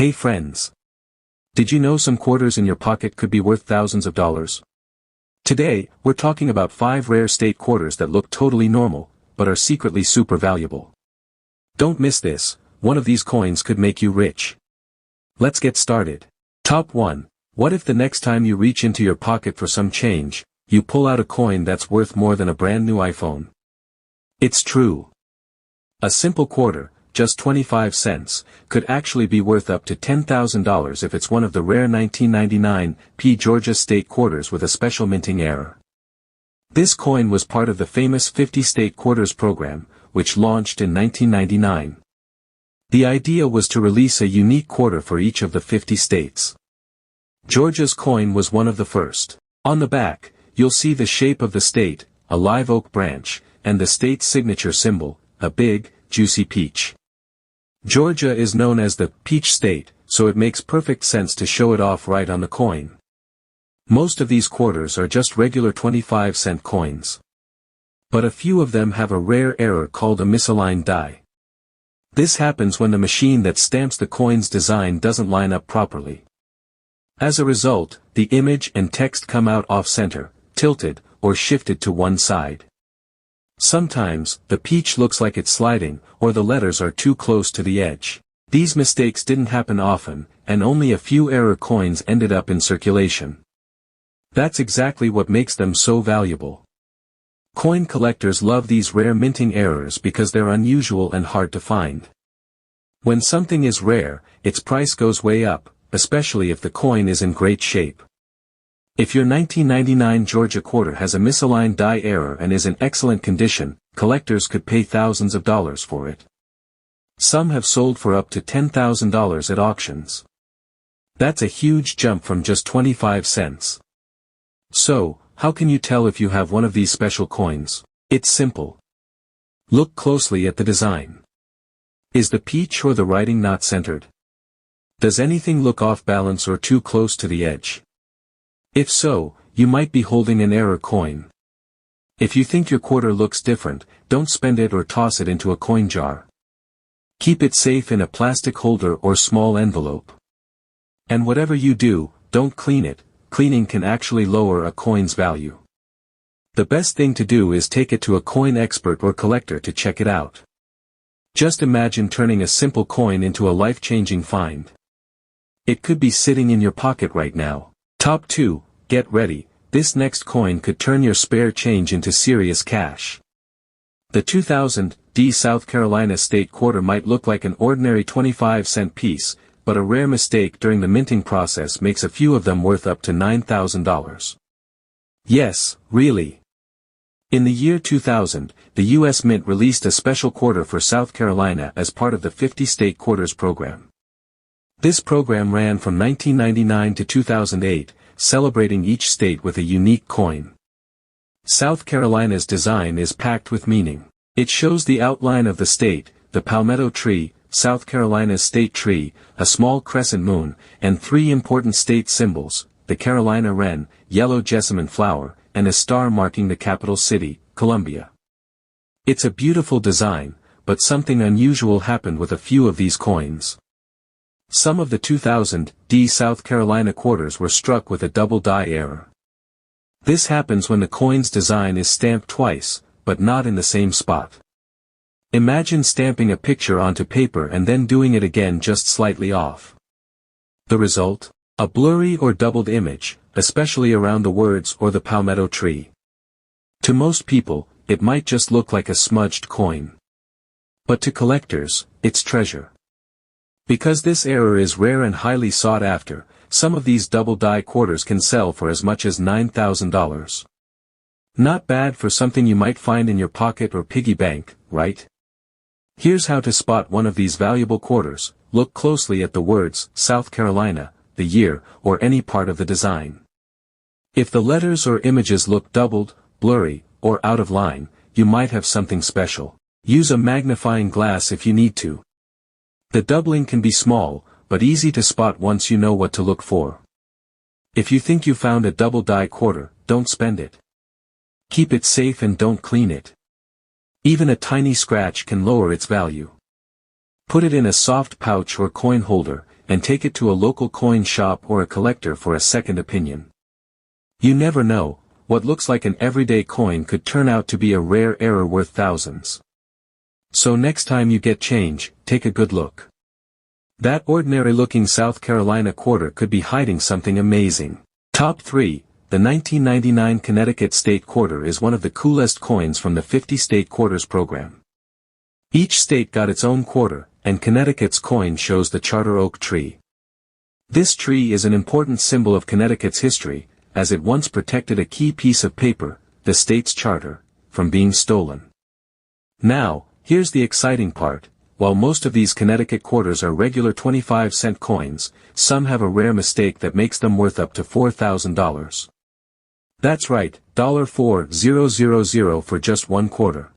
Hey friends! Did you know some quarters in your pocket could be worth thousands of dollars? Today, we're talking about 5 rare state quarters that look totally normal, but are secretly super valuable. Don't miss this, one of these coins could make you rich. Let's get started. Top 1. What if the next time you reach into your pocket for some change, you pull out a coin that's worth more than a brand new iPhone? It's true. A simple quarter, just 25 cents, could actually be worth up to $10,000 if it's one of the rare 1999 Georgia state quarters with a special minting error. This coin was part of the famous 50 state quarters program, which launched in 1999. The idea was to release a unique quarter for each of the 50 states. Georgia's coin was one of the first. On the back, you'll see the shape of the state, a live oak branch, and the state's signature symbol, a big, juicy peach. Georgia is known as the peach state, so it makes perfect sense to show it off right on the coin. Most of these quarters are just regular 25-cent coins. But a few of them have a rare error called a misaligned die. This happens when the machine that stamps the coin's design doesn't line up properly. As a result, the image and text come out off-center, tilted, or shifted to one side. Sometimes, the peach looks like it's sliding, or the letters are too close to the edge. These mistakes didn't happen often, and only a few error coins ended up in circulation. That's exactly what makes them so valuable. Coin collectors love these rare minting errors because they're unusual and hard to find. When something is rare, its price goes way up, especially if the coin is in great shape. If your 1999 Georgia quarter has a misaligned die error and is in excellent condition, collectors could pay thousands of dollars for it. Some have sold for up to $10,000 at auctions. That's a huge jump from just 25 cents. So, how can you tell if you have one of these special coins? It's simple. Look closely at the design. Is the peach or the writing not centered? Does anything look off balance or too close to the edge? If so, you might be holding an error coin. If you think your quarter looks different, don't spend it or toss it into a coin jar. Keep it safe in a plastic holder or small envelope. And whatever you do, don't clean it. Cleaning can actually lower a coin's value. The best thing to do is take it to a coin expert or collector to check it out. Just imagine turning a simple coin into a life-changing find. It could be sitting in your pocket right now. Top 2, get ready, this next coin could turn your spare change into serious cash. The 2000 South Carolina state quarter might look like an ordinary 25-cent piece, but a rare mistake during the minting process makes a few of them worth up to $9,000. Yes, really. In the year 2000, the U.S. Mint released a special quarter for South Carolina as part of the 50 state quarters program. This program ran from 1999 to 2008, celebrating each state with a unique coin. South Carolina's design is packed with meaning. It shows the outline of the state, the palmetto tree, South Carolina's state tree, a small crescent moon, and 3 important state symbols, the Carolina wren, yellow jessamine flower, and a star marking the capital city, Columbia. It's a beautiful design, but something unusual happened with a few of these coins. Some of the 2000 South Carolina quarters were struck with a double die error. This happens when the coin's design is stamped twice, but not in the same spot. Imagine stamping a picture onto paper and then doing it again just slightly off. The result? A blurry or doubled image, especially around the words or the palmetto tree. To most people, it might just look like a smudged coin. But to collectors, it's treasure. Because this error is rare and highly sought after, some of these double die quarters can sell for as much as $9,000. Not bad for something you might find in your pocket or piggy bank, right? Here's how to spot one of these valuable quarters. Look closely at the words, South Carolina, the year, or any part of the design. If the letters or images look doubled, blurry, or out of line, you might have something special. Use a magnifying glass if you need to. The doubling can be small, but easy to spot once you know what to look for. If you think you found a double die quarter, don't spend it. Keep it safe and don't clean it. Even a tiny scratch can lower its value. Put it in a soft pouch or coin holder, and take it to a local coin shop or a collector for a second opinion. You never know, what looks like an everyday coin could turn out to be a rare error worth thousands. So next time you get change, take a good look. That ordinary-looking South Carolina quarter could be hiding something amazing. Top 3. The 1999 Connecticut State Quarter is one of the coolest coins from the 50 State Quarters program. Each state got its own quarter, and Connecticut's coin shows the charter oak tree. This tree is an important symbol of Connecticut's history, as it once protected a key piece of paper, the state's charter, from being stolen. Now, here's the exciting part. While most of these Connecticut quarters are regular 25-cent coins, some have a rare mistake that makes them worth up to $4,000. That's right, $4,000 for just one quarter.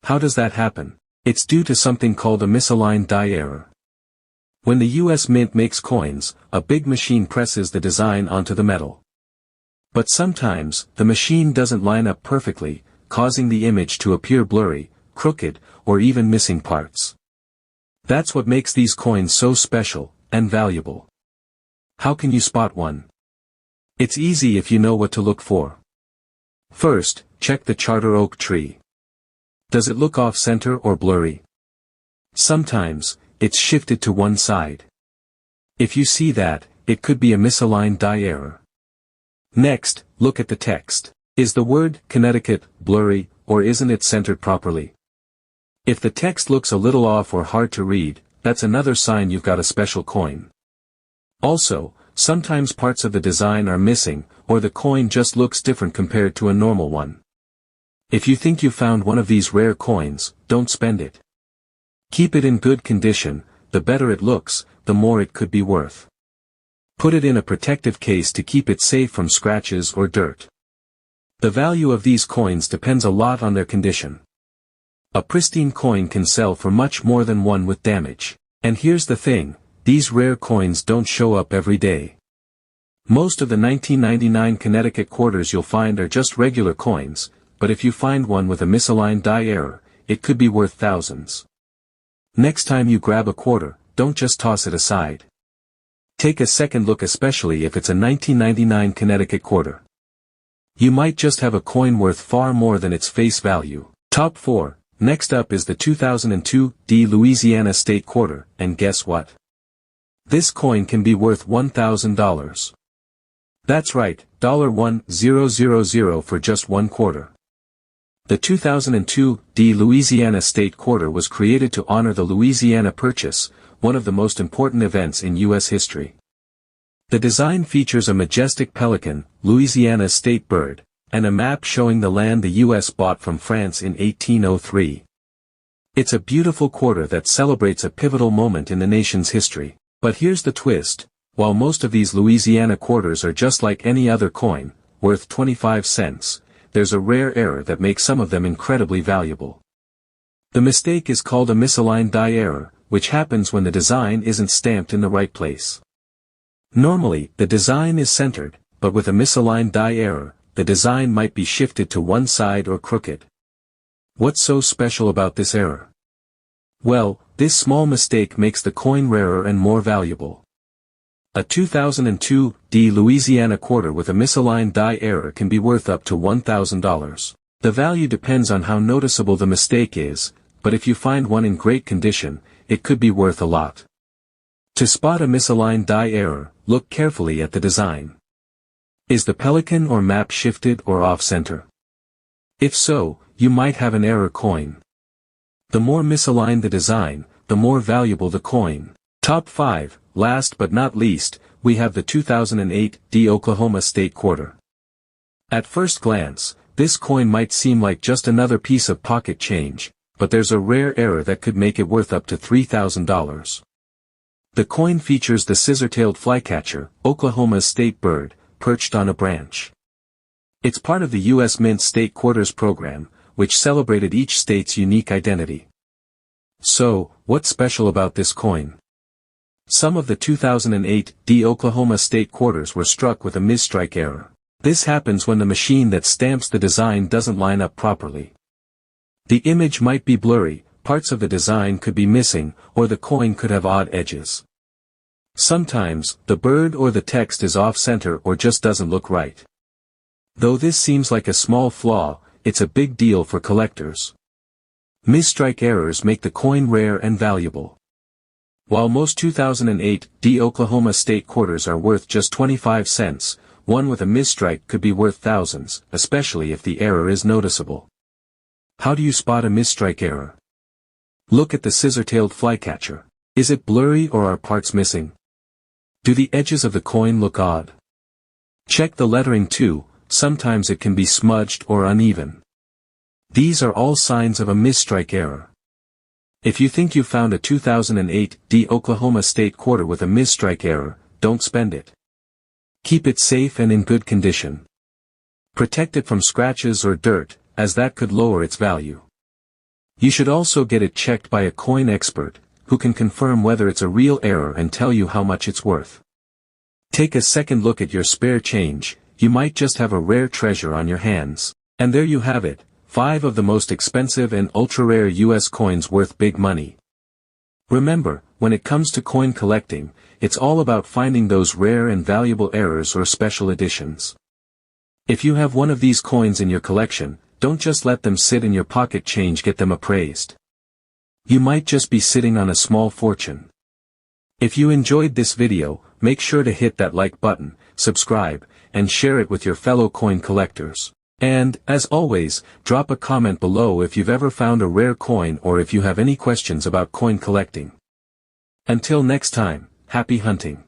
How does that happen? It's due to something called a misaligned die error. When the U.S. Mint makes coins, a big machine presses the design onto the metal. But sometimes, the machine doesn't line up perfectly, causing the image to appear blurry, crooked, or even missing parts. That's what makes these coins so special, and valuable. How can you spot one? It's easy if you know what to look for. First, check the charter oak tree. Does it look off-center or blurry? Sometimes, it's shifted to one side. If you see that, it could be a misaligned die error. Next, look at the text. Is the word Connecticut blurry, or isn't it centered properly? If the text looks a little off or hard to read, that's another sign you've got a special coin. Also, sometimes parts of the design are missing, or the coin just looks different compared to a normal one. If you think you found one of these rare coins, don't spend it. Keep it in good condition. The better it looks, the more it could be worth. Put it in a protective case to keep it safe from scratches or dirt. The value of these coins depends a lot on their condition. A pristine coin can sell for much more than one with damage. And here's the thing, these rare coins don't show up every day. Most of the 1999 Connecticut quarters you'll find are just regular coins, but if you find one with a misaligned die error, it could be worth thousands. Next time you grab a quarter, don't just toss it aside. Take a second look, especially if it's a 1999 Connecticut quarter. You might just have a coin worth far more than its face value. Top 4. Next up is the 2002 Louisiana State Quarter, and guess what? This coin can be worth $1,000. That's right, $1,000 for just one quarter. The 2002 Louisiana State Quarter was created to honor the Louisiana Purchase, one of the most important events in U.S. history. The design features a majestic pelican, Louisiana's state bird, and a map showing the land the U.S. bought from France in 1803. It's a beautiful quarter that celebrates a pivotal moment in the nation's history. But here's the twist, while most of these Louisiana quarters are just like any other coin, worth 25 cents, there's a rare error that makes some of them incredibly valuable. The mistake is called a misaligned die error, which happens when the design isn't stamped in the right place. Normally, the design is centered, but with a misaligned die error, the design might be shifted to one side or crooked. What's so special about this error? Well, this small mistake makes the coin rarer and more valuable. A 2002 Louisiana quarter with a misaligned die error can be worth up to $1,000. The value depends on how noticeable the mistake is, but if you find one in great condition, it could be worth a lot. To spot a misaligned die error, look carefully at the design. Is the pelican or map shifted or off-center? If so, you might have an error coin. The more misaligned the design, the more valuable the coin. Top 5, last but not least, we have the 2008 Oklahoma State Quarter. At first glance, this coin might seem like just another piece of pocket change, but there's a rare error that could make it worth up to $3,000. The coin features the scissor-tailed flycatcher, Oklahoma's state bird, perched on a branch. It's part of the U.S. Mint State Quarters program, which celebrated each state's unique identity. So, what's special about this coin? Some of the 2008 Oklahoma State Quarters were struck with a misstrike error. This happens when the machine that stamps the design doesn't line up properly. The image might be blurry, parts of the design could be missing, or the coin could have odd edges. Sometimes, the bird or the text is off-center or just doesn't look right. Though this seems like a small flaw, it's a big deal for collectors. Misstrike errors make the coin rare and valuable. While most 2008 Oklahoma state quarters are worth just 25 cents, one with a misstrike could be worth thousands, especially if the error is noticeable. How do you spot a misstrike error? Look at the scissor-tailed flycatcher. Is it blurry or are parts missing? Do the edges of the coin look odd? Check the lettering too, sometimes it can be smudged or uneven. These are all signs of a misstrike error. If you think you found a 2008 Oklahoma state quarter with a misstrike error, don't spend it. Keep it safe and in good condition. Protect it from scratches or dirt, as that could lower its value. You should also get it checked by a coin expert, who can confirm whether it's a real error and tell you how much it's worth. Take a second look at your spare change, you might just have a rare treasure on your hands. And there you have it, 5 of the most expensive and ultra-rare US coins worth big money. Remember, when it comes to coin collecting, it's all about finding those rare and valuable errors or special editions. If you have one of these coins in your collection, don't just let them sit in your pocket change, get them appraised. You might just be sitting on a small fortune. If you enjoyed this video, make sure to hit that like button, subscribe, and share it with your fellow coin collectors. And, as always, drop a comment below if you've ever found a rare coin or if you have any questions about coin collecting. Until next time, happy hunting.